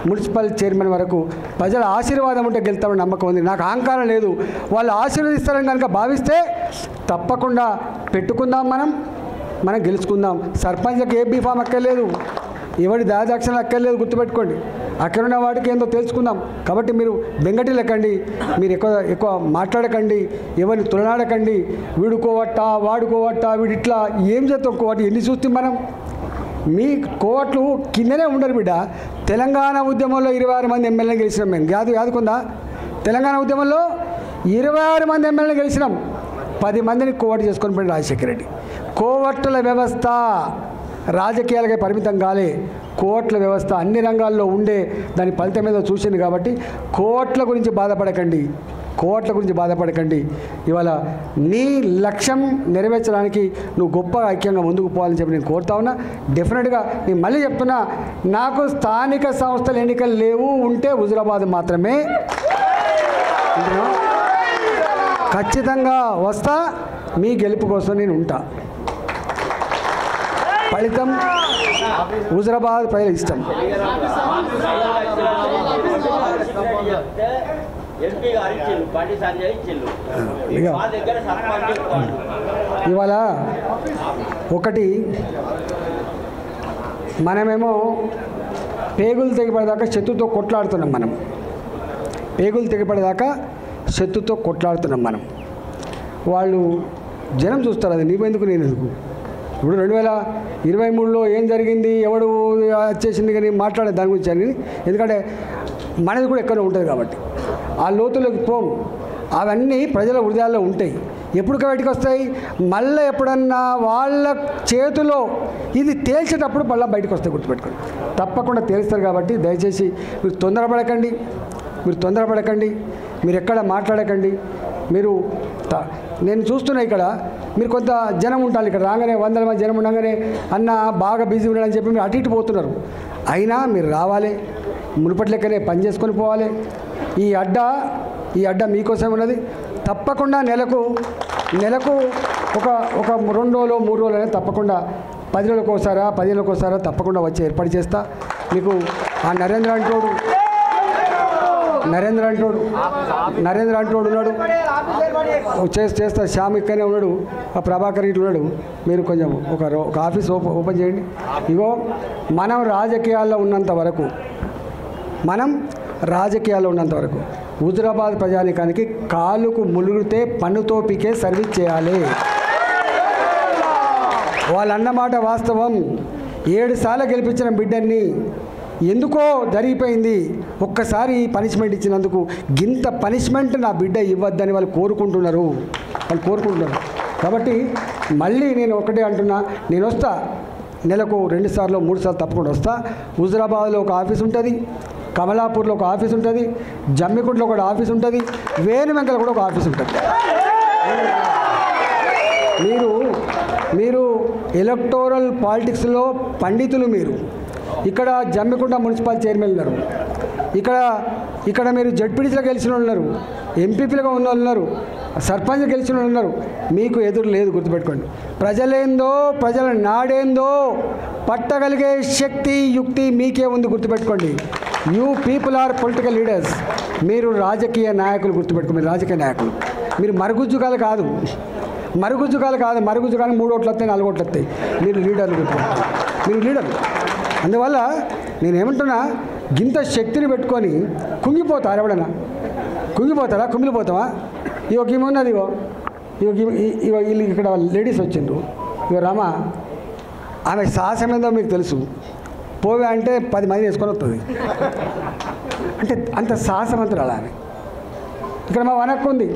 మున్సిపల్ చైర్మన్ వరకు ప్రజల ఆశీర్వాదం ఉంటే గెలుస్తామని నమ్మకం ఉంది. నాకు అహంకారం లేదు. వాళ్ళు ఆశీర్వదిస్తారని కనుక భావిస్తే తప్పకుండా పెట్టుకుందాం, మనం గెలుచుకుందాం. సర్పంచ్కి ఏ బీఫామ్ అక్కర్లేదు, ఎవరి దాదాక్షణ అక్కర్లేదు, గుర్తుపెట్టుకోండి. అక్కడున్న వాటికి ఏందో తెలుసుకుందాం. కాబట్టి మీరు బెంగటి లెక్కండి, మీరు ఎక్కువ మాట్లాడకండి, ఎవరిని తులనాడకండి. వీడుకోవట్టా వాడుకోవట్టా, వీడు ఇట్లా ఏం చేస్తాం కోవట్టు ఎన్ని చూస్తే మనం. మీ కోవట్లు కిందనే ఉండరు బిడ్డ. తెలంగాణ ఉద్యమంలో 26 మంది ఎమ్మెల్యేలు గెలిచినాం మేము. యాదుకుందా? తెలంగాణ ఉద్యమంలో 26 మంది ఎమ్మెల్యేలు గెలిచినాం. 10 మందిని కోవట్టు చేసుకొని పోయి రాజశేఖర రెడ్డి. కోవట్టుల వ్యవస్థ రాజకీయాలకే పరిమితం కాలే, కోర్టుల వ్యవస్థ అన్ని రంగాల్లో ఉండే దాని ఫలితం ఏదో చూసింది. కాబట్టి కోర్టుల గురించి బాధపడకండి, కోర్టుల గురించి బాధపడకండి. ఇవాళ నీ లక్ష్యం నెరవేర్చడానికి నువ్వు గొప్ప ఐక్యంగా ముందుకు పోవాలని చెప్పి నేను కోరుతా ఉన్నా. డెఫినెట్గా నేను మళ్ళీ చెప్తున్నా, నాకు స్థానిక సంస్థల ఎన్నికలు లేవు, ఉంటే హుజురాబాద్ మాత్రమే. ఖచ్చితంగా వస్తా, మీ గెలుపు కోసం నేను ఉంటా. ఫలితం హుజురాబాద్ ప్రజల ఇష్టం. ఇవాళ ఒకటి మనమేమో పేగులు తెగిపడేదాకా శత్రుతో కొట్లాడుతున్నాం. మనం పేగులు తెగిపడేదాకా శత్రుతో కొట్లాడుతున్నాం. మనం వాళ్ళు జనం చూస్తారు, అది నీవెందుకు నేను ఎందుకు. ఇప్పుడు 2023లో ఏం జరిగింది, ఎవడు వచ్చేసింది కానీ మాట్లాడే దాని గురించి అని, ఎందుకంటే మనది కూడా ఎక్కడో ఉంటుంది కాబట్టి ఆ లోతులోకి పోం. అవన్నీ ప్రజల హృదయాల్లో ఉంటాయి. ఎప్పుడు బయటికి వస్తాయి, మళ్ళీ ఎప్పుడన్నా వాళ్ళ చేతిలో ఇది తేల్చేటప్పుడు మళ్ళీ బయటకు వస్తాయి. గుర్తుపెట్టుకోండి, తప్పకుండా తేలుస్తారు. కాబట్టి దయచేసి మీరు తొందరపడకండి, మీరు ఎక్కడ మాట్లాడకండి. మీరు నేను చూస్తున్నా ఇక్కడ మీరు కొంత జనం ఉంటారు, ఇక్కడ రాగానే 100 మంది జనం ఉండగానే అన్న బాగా బిజీ ఉండాలని చెప్పి మీరు అటు ఇటు పోతున్నారు. అయినా మీరు రావాలి, మునుపటి లెక్కనే పని చేసుకొని పోవాలి. ఈ అడ్డ మీకోసం ఉన్నది. తప్పకుండా నెలకు ఒక 2 రోజులు 3 రోజులు అనేది తప్పకుండా 10 రోజులకు ఒకసారా 15 రోజులకు ఒకసారా తప్పకుండా వచ్చి ఏర్పాటు చేస్తా. మీకు ఆ నరేంద్ర అంటోడు ఉన్నాడు, చేస్తా. శ్యామ్ ఇక్కడనే ఉన్నాడు, ఆ ప్రభాకర్ ఇట్లా ఉన్నాడు. మీరు కొంచెం ఒక ఆఫీస్ ఓపెన్ చేయండి. ఇగో మనం రాజకీయాల్లో ఉన్నంత వరకు హుజురాబాద్ ప్రజానికానికి కాలుకు ములుగితే పన్నుతో పీకే సర్వీస్ చేయాలి. వాళ్ళన్నమాట వాస్తవం. 7 సార్లు గెలిపించిన బిడ్డని ఎందుకో జరిగిపోయింది, ఒక్కసారి పనిష్మెంట్ ఇచ్చినందుకు గింత పనిష్మెంట్ నా బిడ్డ ఇవ్వద్దని వాళ్ళు కోరుకుంటున్నారు. కాబట్టి మళ్ళీ నేను ఒకటే అంటున్నా, నేను వస్తా, నెలకు 2 సార్లు 3 సార్లు తప్పకుండా వస్తా. హుజురాబాద్లో ఒక ఆఫీస్ ఉంటుంది, కమలాపూర్లో ఒక ఆఫీస్ ఉంటుంది, జమ్మికుంటలో ఒక ఆఫీస్ ఉంటుంది, వేణువెంకల కూడా ఒక ఆఫీస్ ఉంటుంది. మీరు ఎలక్టోరల్ పాలిటిక్స్లో పండితులు. మీరు ఇక్కడ జమ్మికుంట మున్సిపల్ చైర్మన్ ఉన్నారు, ఇక్కడ మీరు జడ్పీటీసీలో గెలిచిన వాళ్ళు ఉన్నారు, ఎంపీపీలుగా ఉన్న వాళ్ళు ఉన్నారు, సర్పంచ్ గెలిచిన వాళ్ళు ఉన్నారు. మీకు ఎదురు లేదు, గుర్తుపెట్టుకోండి. ప్రజలేందో, ప్రజల నాడేందో పట్టగలిగే శక్తి యుక్తి మీకే ఉంది, గుర్తుపెట్టుకోండి. You people are political leaders. మీరు రాజకీయ నాయకులు, గుర్తుపెట్టుకోండి. మీరు రాజకీయ నాయకులు, మీరు మరుగుజ్జుగాలు కాదు. మరుగుజ్జుగాలు 3 ఓట్లు వస్తాయి, 4 ఓట్లు వస్తాయి. మీరు లీడర్లు, గుర్తుపెట్టుకోండి. మీరు లీడర్లు. అందువల్ల నేనేమంటున్నా, గింత శక్తిని పెట్టుకొని కుంగిపోతారు. ఎవడన్నా కుంగిపోతారా? కుమిలిపోతావా? ఇగో ఈమె ఉన్నది, ఇగో వీళ్ళు ఇక్కడ లేడీస్ వచ్చిండ్రు. ఇగో రామా, ఆమె సాహసం ఏందో మీకు తెలుసు. పోవే అంటే 10 మంది వేసుకొని వస్తుంది. అంటే అంత సాహసవంతురాలు ఆమె. ఇక్కడ మా వనక్కు ఉంది,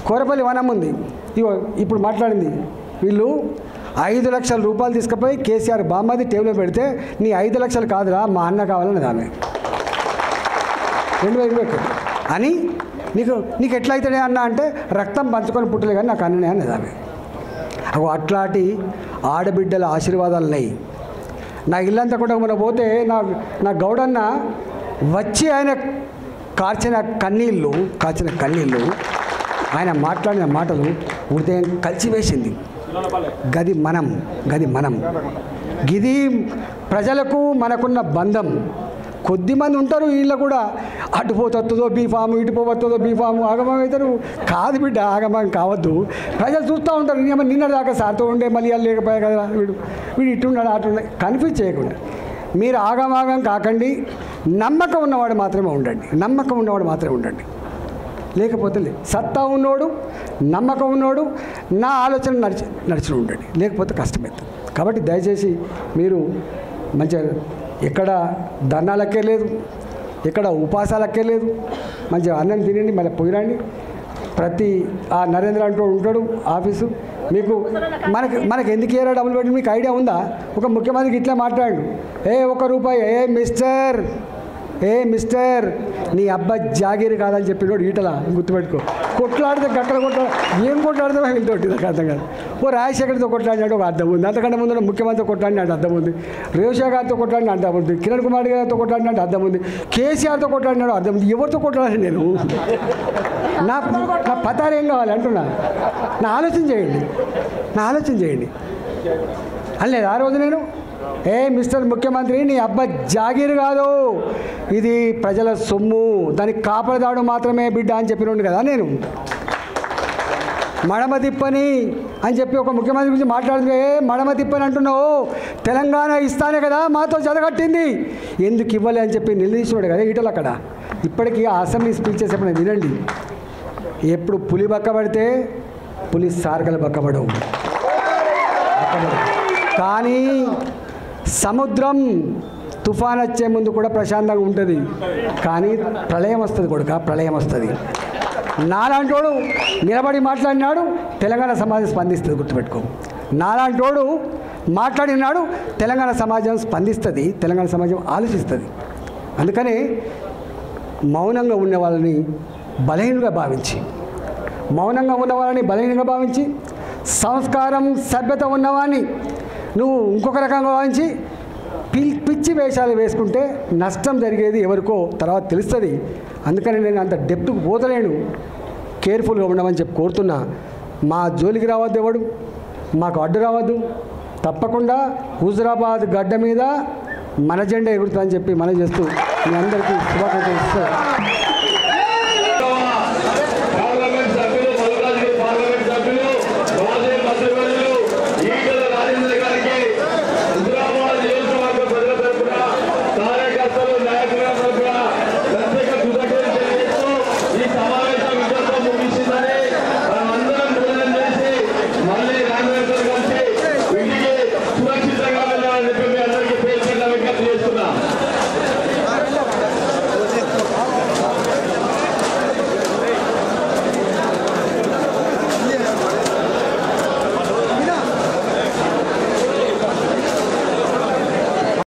కోరపల్లి వనం ఉంది. ఇగో ఇప్పుడు మాట్లాడింది. వీళ్ళు 5 లక్షల రూపాయలు తీసుకుపోయి కేసీఆర్ బామ్మది టేబుల్లో పెడితే, నీ 5 లక్షలు కాదురా, మా అన్న కావాలన్నది ఆమె. 2021 అని నీకు ఎట్లా అవుతాడే అన్న అంటే, రక్తం పంచుకొని పుట్టలే కానీ నాకు అన్ననే అన్నది ఆమె. అట్లాంటి ఆడబిడ్డల ఆశీర్వాదాలు ఉన్నాయి. నా ఇల్లంతా కూడా మన పోతే నా గౌడన్న వచ్చి ఆయన కాచిన కన్నీళ్ళు ఆయన మాట్లాడిన మాటలు హృదయం కలిసివేసింది. గది మనం గిది ప్రజలకు మనకున్న బంధం. కొద్దిమంది ఉంటారు వీళ్ళు కూడా, అటుపోతుందో బీఫాము, ఇటుపోతుందో బీఫాము, ఆగమం అవుతారు. కాదు బిడ్డ, ఆగమం కావద్దు. ప్రజలు చూస్తూ ఉంటారు. నిన్న దాకా సార్తో ఉండే మళ్ళీ లేకపోయా కదా, వీడు ఇట్టున్నాడు అటున్నాడు. కన్ఫ్యూజ్ చేయకుండా మీరు ఆగమాగం కాకండి. నమ్మకం ఉన్నవాడు మాత్రమే ఉండండి. లేకపోతే సత్తా ఉన్నోడు, నమ్మకం ఉన్నోడు, నా ఆలోచన నడిచి ఉండండి. లేకపోతే కష్టమవుతుంది. కాబట్టి దయచేసి మీరు మంచిగా ఎక్కడ ధర్నాలకే లేదు, ఎక్కడ ఉపాసాలకే లేదు. మంచిగా అన్నం తినండి, మళ్ళీ పోయిరండి. ప్రతి ఆ నరేంద్ర అంటూ ఉంటాడు ఆఫీసు, మీకు మనకి ఎందుకు ఇయ్యారో డబ్బులు పెట్టి మీకు ఐడియా ఉందా? ఒక ముఖ్యమంత్రికి ఇట్లా మాట్లాడు, ₹1 మిస్టర్ నీ అబ్బా జాగీరు కాదని చెప్పినోడు ఈటలా గుర్తుపెట్టుకో. కొట్లాడితే గక్కడ ఏం కొట్లాడితే వెళ్తోటి నాకు అర్థం కాదు. రాజశేఖర్తో కొట్లాడినాడు ఒక అర్థం ఉంది, అంతకంటే ముందు ముఖ్యమంత్రితో కొట్లాడినాడు అర్థం ఉంది, రేవంత్ గారితో కొట్లాడిన అర్థం ఉంది, కిరణ్ కుమార్ గారితో కొట్లాడినట్టు అర్థం ఉంది, కేసీఆర్తో కొట్లాడినాడు అర్థం ఉంది. ఎవరితో కొట్లాడాలి నేను? నా పతారు ఏం కావాలి అంటున్నా. నా ఆలోచన చేయండి అనలేదు ఆ రోజు నేను. మిస్టర్ ముఖ్యమంత్రి నీ అబ్బా జాగీరు కాదు, ఇది ప్రజల సొమ్ము, దానికి కాపలదాడు మాత్రమే బిడ్డ అని చెప్పినోడు కదా నేను. మడమ తిప్పని అని చెప్పి ఒక ముఖ్యమంత్రి గురించి మాట్లాడితే మడమ తిప్పని అంటున్నావు, తెలంగాణ ఇస్తానే కదా మాతో జతగట్టింది, ఎందుకు ఇవ్వలే అని చెప్పి నిలదీసినాడు కదా ఈటలు అక్కడ. ఇప్పటికీ ఆ అసెంబ్లీ స్పీచెస్ ఎప్పుడు వినండి, ఎప్పుడు పులి బక్కబడితే పులి సార్గలు బక్కబడవు. కానీ సముద్రం తుఫాన్ వచ్చే ముందు కూడా ప్రశాంతంగా ఉంటుంది, కానీ ప్రళయం వస్తుంది కొడుక, ప్రళయం వస్తుంది. నాలాంటోడు నిలబడి మాట్లాడినాడు, తెలంగాణ సమాజం స్పందిస్తుంది, గుర్తుపెట్టుకో. నాలాంటోడు మాట్లాడినాడు, తెలంగాణ సమాజం స్పందిస్తుంది, తెలంగాణ సమాజం ఆలోచిస్తుంది. అందుకనే మౌనంగా ఉన్న వాళ్ళని బలహీనంగా భావించి, సంస్కారం సభ్యత ఉన్నవాడిని నువ్వు ఇంకొక రకంగా భావించి పిచ్చి వేషాలు వేసుకుంటే నష్టం జరిగేది ఎవరికో తర్వాత తెలుస్తుంది. అందుకని నేను అంత డెప్త్కు పోతలేను, కేర్ఫుల్గా ఉండమని చెప్పి కోరుతున్నా. మా జోలికి రావద్దు, ఎవడు మాకు అడ్డు రావద్దు. తప్పకుండా హుజురాబాద్ గడ్డ మీద మన జెండా ఎగురుతుందని చెప్పి మనం చేస్తూ మీ అందరికీ శుభాకాంక్షలు ఇస్తూ